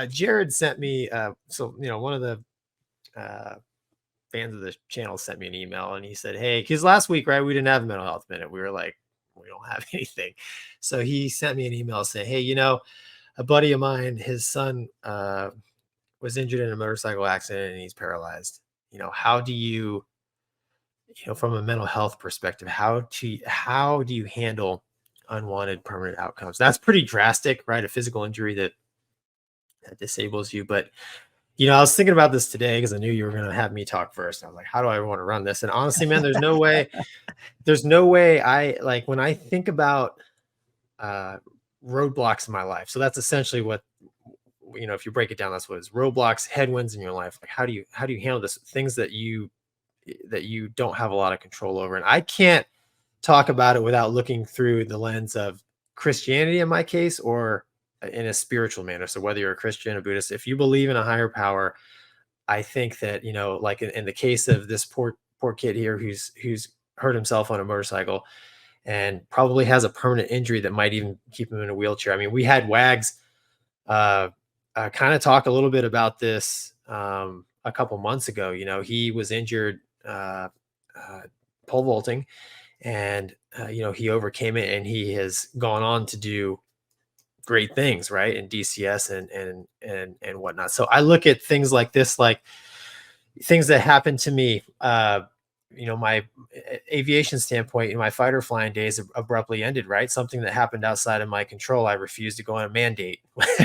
Jared sent me, one of the fans of the channel sent me an email, and he said, hey, because last week, right, we didn't have a mental health minute. We were like, we don't have anything. So he sent me an email saying, hey, a buddy of mine, his son was injured in a motorcycle accident and he's paralyzed. How do you, from a mental health perspective, how do you handle unwanted permanent outcomes? That's pretty drastic, right? A physical injury that disables you. But I was thinking about this today because I knew you were going to have me talk first. I was like, how do I want to run this? And honestly, man, there's no way I like when I think about roadblocks in my life. So that's essentially what, if you break it down, that's what it is. Roadblocks, headwinds in your life. Like, how do you handle this? Things that you don't have a lot of control over. And I can't talk about it without looking through the lens of Christianity in my case, or in a spiritual manner. So whether you're a Christian, a Buddhist, if you believe in a higher power, I think that, like in the case of this poor kid here, who's hurt himself on a motorcycle and probably has a permanent injury that might even keep him in a wheelchair. I mean, we had Wags kind of talk a little bit about this a couple months ago. He was injured pole vaulting, and he overcame it, and he has gone on to do great things, right, in DCS and whatnot. So I look at things like this, like things that happened to me. My aviation standpoint, my fighter flying days abruptly ended, right? Something that happened outside of my control. I refused to go on a mandate,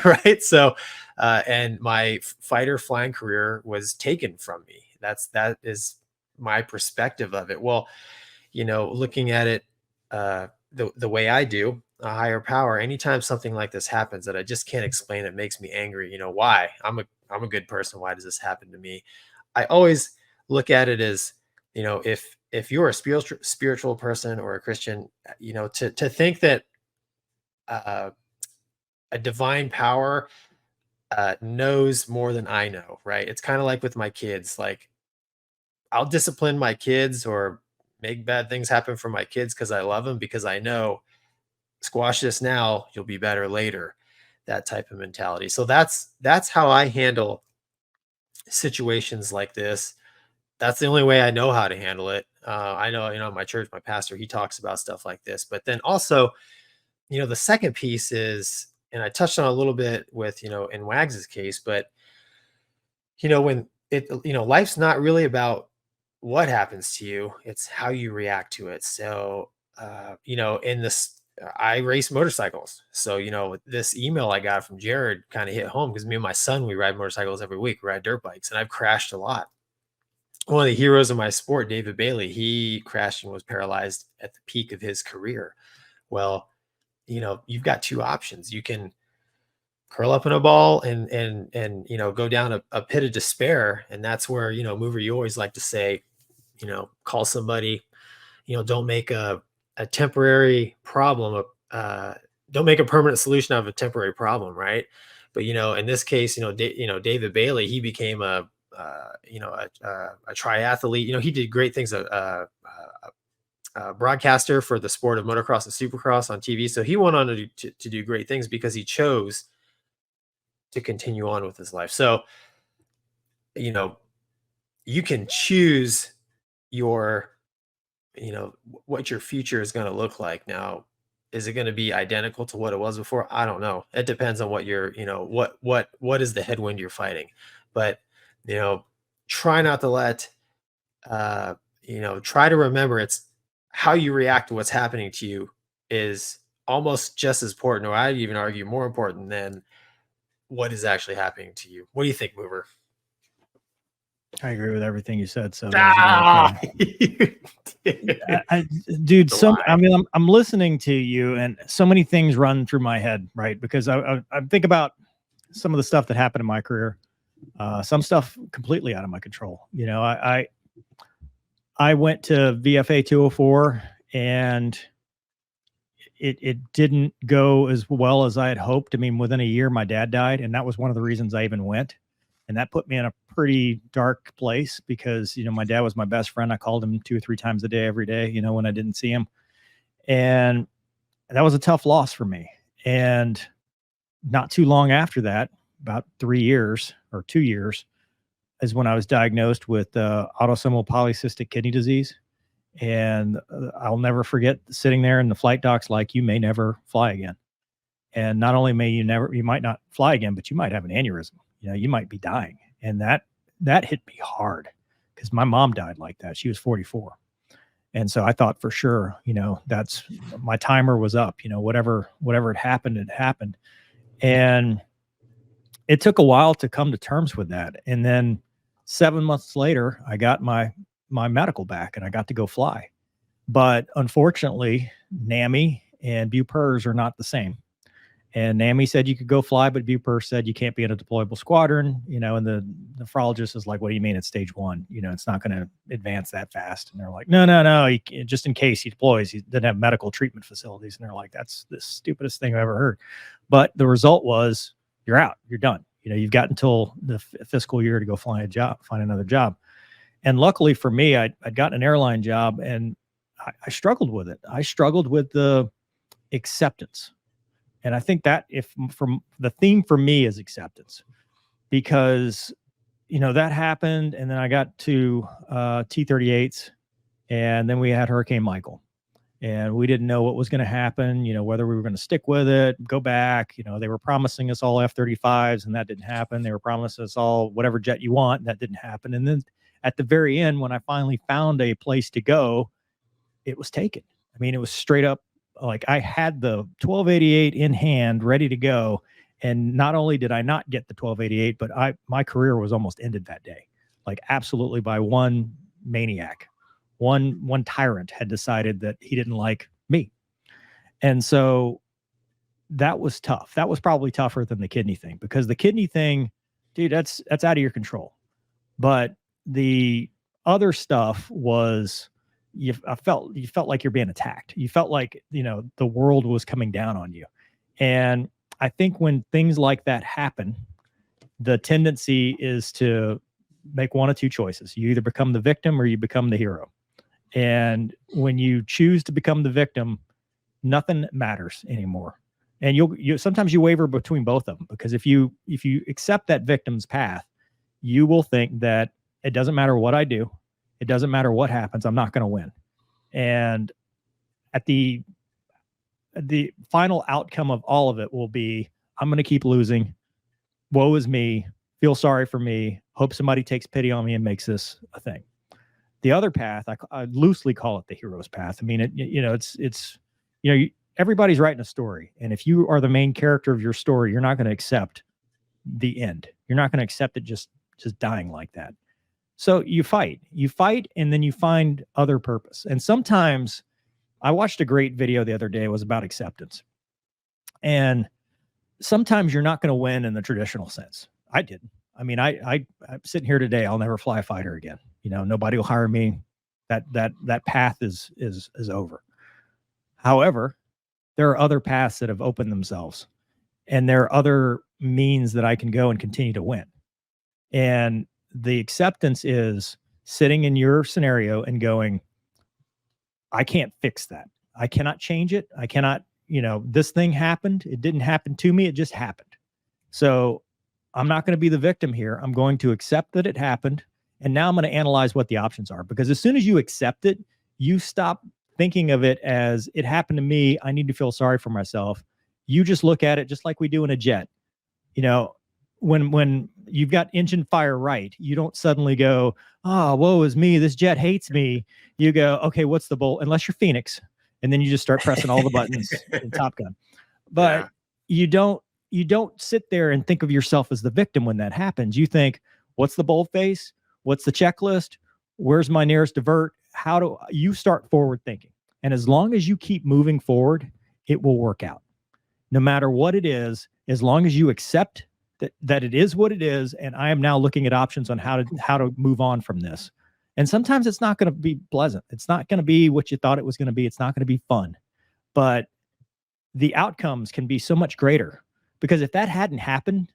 right? So, and my fighter flying career was taken from me. That is my perspective of it. Well, looking at it the way I do, a higher power, anytime something like this happens that I just can't explain, it makes me angry. Why? I'm a good person. Why does this happen to me? I always look at it as, if you're a spiritual person or a Christian, to think that a divine power knows more than I know, right? It's kind of like with my kids. Like, I'll discipline my kids or make bad things happen for my kids because I love them, because I know, squash this now, you'll be better later. That type of mentality. So that's how I handle situations like this. That's the only way I know how to handle it. I know, my church, my pastor, he talks about stuff like this. But then also, the second piece is, and I touched on a little bit with, in Wags's case, but, when life's not really about what happens to you, it's how you react to it. So, in this, I race motorcycles. So, this email I got from Jared kind of hit home, because me and my son, we ride motorcycles every week. We ride dirt bikes, and I've crashed a lot. One of the heroes of my sport, David Bailey, he crashed and was paralyzed at the peak of his career. Well, you've got two options. You can curl up in a ball and go down a pit of despair. And that's where, Mover, you always like to say, call somebody, don't make a temporary problem, don't make a permanent solution out of a temporary problem, right? But in this case, David Bailey, he became a triathlete. He did great things, a broadcaster for the sport of motocross and supercross on TV. So he went on to do great things because he chose to continue on with his life. So, you can choose your, what your future is going to look like. Now, is it going to be identical to what it was before? I don't know. It depends on what you're, what is the headwind you're fighting. But, try not to let, try to remember, it's how you react to what's happening to you is almost just as important, or I'd even argue more important than what is actually happening to you. What do you think, Mover? I agree with everything you said. So, dude, I'm listening to you, and so many things run through my head, right? Because I think about some of the stuff that happened in my career, some stuff completely out of my control. I went to VFA 204, and it didn't go as well as I had hoped. I mean, within a year, my dad died, and that was one of the reasons I even went. And that put me in a pretty dark place because, my dad was my best friend. I called him 2 or 3 times a day, every day, when I didn't see him. And that was a tough loss for me. And not too long after that, about 3 years or 2 years is when I was diagnosed with autosomal polycystic kidney disease. And I'll never forget sitting there and the flight doc's like, you may never fly again. And not only you might not fly again, but you might have an aneurysm. You might be dying. And that hit me hard because my mom died like that. She was 44. And so I thought for sure, that's my timer was up, whatever had happened, it happened. And it took a while to come to terms with that. And then 7 months later, I got my medical back and I got to go fly. But unfortunately, NAMI and BUPERS are not the same. And NAMI said you could go fly, but BUPER said you can't be in a deployable squadron, and the nephrologist is like, what do you mean it's stage 1? It's not going to advance that fast. And they're like, no, just in case he deploys, he doesn't have medical treatment facilities. And they're like, that's the stupidest thing I've ever heard. But the result was you're out, you're done. You've got until the fiscal year to go find another job. And luckily for me, I'd gotten an airline job and I struggled with it. I struggled with the acceptance. And I think that from the theme for me is acceptance, because, that happened. And then I got to T-38s, and then we had Hurricane Michael, and we didn't know what was going to happen, whether we were going to stick with it, go back. They were promising us all F-35s, and that didn't happen. They were promising us all whatever jet you want, and that didn't happen. And then at the very end, when I finally found a place to go, it was taken. I mean, it was straight up. Like I had the 1288 in hand, ready to go. And not only did I not get the 1288, but my career was almost ended that day. Like absolutely by one maniac, one tyrant had decided that he didn't like me. And so that was tough. That was probably tougher than the kidney thing, because the kidney thing, dude, that's out of your control. But the other stuff was, you felt like you're being attacked. You felt like, the world was coming down on you. And I think when things like that happen, the tendency is to make one of two choices. You either become the victim or you become the hero. And when you choose to become the victim, nothing matters anymore. And you sometimes you waver between both of them, because if you accept that victim's path, you will think that it doesn't matter what I do. It doesn't matter what happens. I'm not going to win. And at the final outcome of all of it will be, I'm going to keep losing. Woe is me. Feel sorry for me. Hope somebody takes pity on me and makes this a thing. The other path, I loosely call it the hero's path. I mean, everybody's writing a story. And if you are the main character of your story, you're not going to accept the end. You're not going to accept it just dying like that. So you fight, and then you find other purpose. And sometimes I watched a great video the other day. It was about acceptance. And sometimes you're not going to win in the traditional sense. I didn't. I mean, I'm sitting here today. I'll never fly a fighter again. Nobody will hire me. That path is over. However, there are other paths that have opened themselves, and there are other means that I can go and continue to win. And the acceptance is sitting in your scenario and going, I can't fix that. I cannot change it. I cannot, this thing happened. It didn't happen to me. It just happened. So I'm not going to be the victim here. I'm going to accept that it happened. And now I'm going to analyze what the options are, because as soon as you accept it, you stop thinking of it as it happened to me. I need to feel sorry for myself. You just look at it just like we do in a jet. When you've got engine fire right, you don't suddenly go, oh, woe is me, this jet hates me. You go, okay, what's the bolt? Unless you're Phoenix, and then you just start pressing all the buttons in Top Gun. But you don't sit there and think of yourself as the victim when that happens. You think, what's the bold face? What's the checklist? Where's my nearest divert? How do you start forward thinking? And as long as you keep moving forward, it will work out. No matter what it is, as long as you accept that it is what it is, and I am now looking at options on how to move on from this. And sometimes it's not going to be pleasant. It's not going to be what you thought it was going to be. It's not going to be fun. But the outcomes can be so much greater, because if that hadn't happened,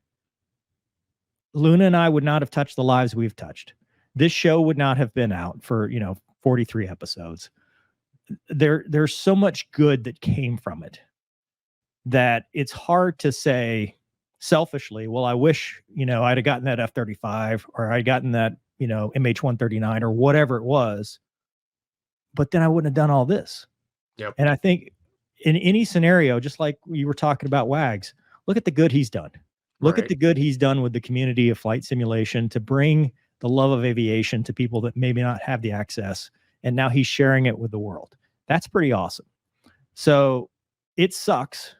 Luna and I would not have touched the lives we've touched. This show would not have been out for, 43 episodes. There's so much good that came from it that it's hard to say, selfishly, well, I wish, I'd have gotten that F-35 or I'd gotten that, MH-139 or whatever it was, but then I wouldn't have done all this. Yep. And I think in any scenario, just like you were talking about Wags, look at the good he's done. Look at the good he's done with the community of flight simulation to bring the love of aviation to people that maybe not have the access. And now he's sharing it with the world. That's pretty awesome. So it sucks.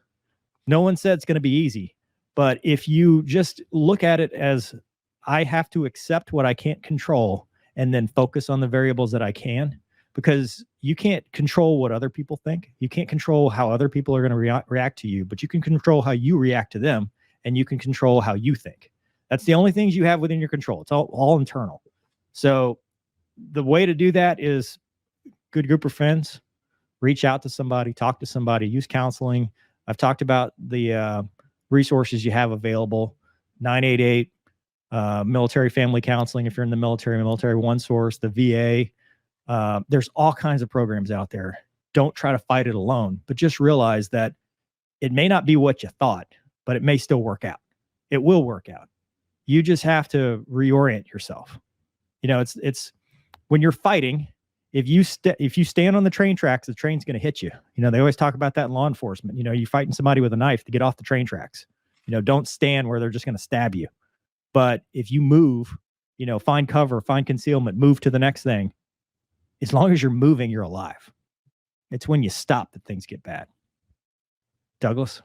No one said it's going to be easy. But if you just look at it as I have to accept what I can't control and then focus on the variables that I can, because you can't control what other people think. You can't control how other people are going to react to you, but you can control how you react to them, and you can control how you think. That's the only things you have within your control. It's all internal. So the way to do that is good group of friends, reach out to somebody, talk to somebody, use counseling. I've talked about the resources you have available, 988 military family counseling. If you're in the military one source, the VA, there's all kinds of programs out there. Don't try to fight it alone, but just realize that it may not be what you thought, but it may still work out. It will work out. You just have to reorient yourself. It's when you're fighting, if you stand on the train tracks, the train's going to hit you. They always talk about that in law enforcement. You're fighting somebody with a knife to get off the train tracks. Don't stand where they're just going to stab you. But if you move, find cover, find concealment, move to the next thing. As long as you're moving, you're alive. It's when you stop that things get bad. Douglas?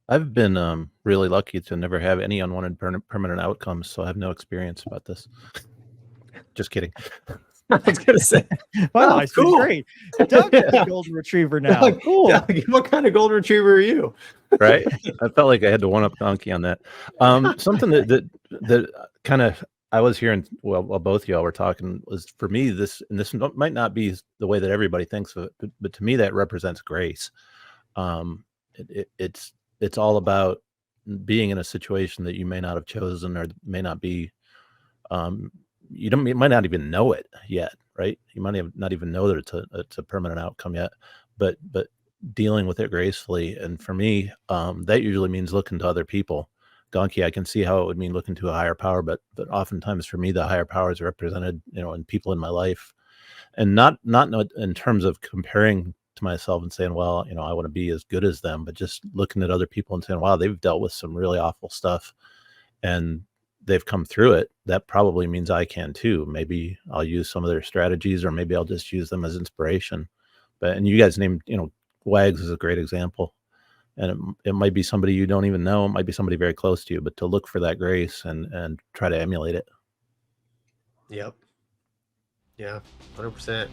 I've been really lucky to never have any unwanted permanent outcomes, so I have no experience about this. Just kidding. I was going to say, wow, it's cool. Great. Doug is a golden retriever now. Doug, cool. Doug, what kind of golden retriever are you? Right? I felt like I had to one-up Donkey on that. Something that kind of I was hearing while both of y'all were talking was, for me, this might not be the way that everybody thinks of it, but to me that represents grace. It's all about being in a situation that you may not have chosen or may not be. You might not even know it yet, right? You might not even know that it's a permanent outcome yet, but dealing with it gracefully. And for me, that usually means looking to other people. Donkey, I can see how it would mean looking to a higher power, but oftentimes for me, the higher power is represented, in people in my life, and not in terms of comparing to myself and saying, well, I want to be as good as them, but just looking at other people and saying, wow, they've dealt with some really awful stuff and they've come through it. That probably means I can too. Maybe I'll use some of their strategies, or maybe I'll just use them as inspiration. And you guys named, Wags is a great example. And it might be somebody you don't even know. It might be somebody very close to you, but to look for that grace and try to emulate it. Yep. Yeah, 100%.